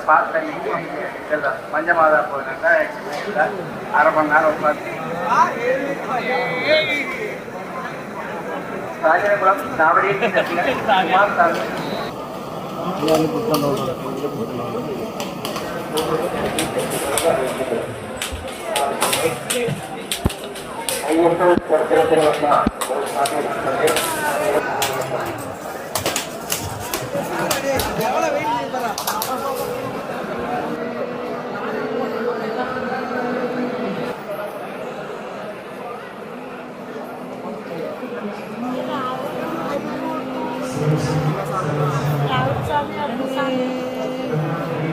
பார்த்த இதெல்லாம் பஞ்சமாதா போனாக்கா அரை மணி நேரம் உட்காந்து ராஜகுலம் நாவடி ஐயப்பன்